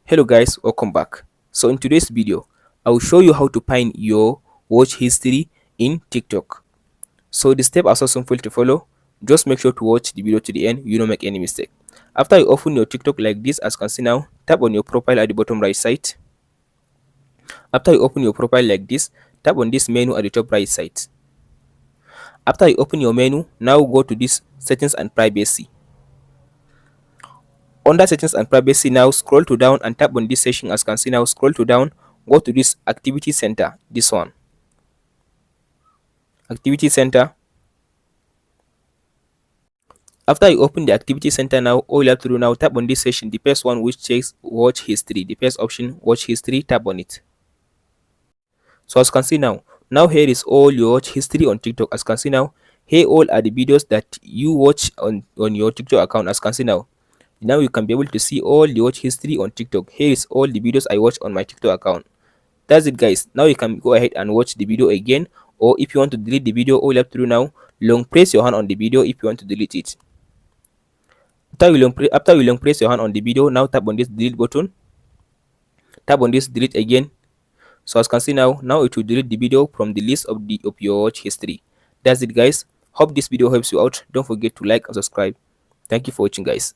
Hello guys, welcome back. So in today's video, I will show you how to find your watch history in TikTok. So the steps are so simple to follow. Just make sure to watch the video to the end, you don't make any mistake. After you open your TikTok like this, as you can see now, tap on your profile at the bottom right side. After you open your profile like this, tap on this menu at the top right side. After you open your menu, now go to this settings and privacy. Under settings and privacy, now scroll to down and tap on this section. As you can see now, scroll to down, go to this activity center, this one, activity center. After you open the activity center, now all you have to do now, tap on this section, the first one which checks watch history, the first option, watch history, tap on it. So as you can see now here is all your watch history on TikTok. As you can see here all are the videos that you watch on your TikTok account. As you can see now you can be able to see all the watch history on TikTok. Here is all the videos I watch on my TikTok account. That's it guys. Now you can go ahead and watch the video again, or if you want to delete the video, all you have to do now, long press your hand on the video if you want to delete it. After you long press your hand on the video, now tap on this delete button, tap on this delete again. So as you can see now it will delete the video from the list of your watch history. That's it guys. Hope this video helps you out. Don't forget to like and subscribe. Thank you for watching guys.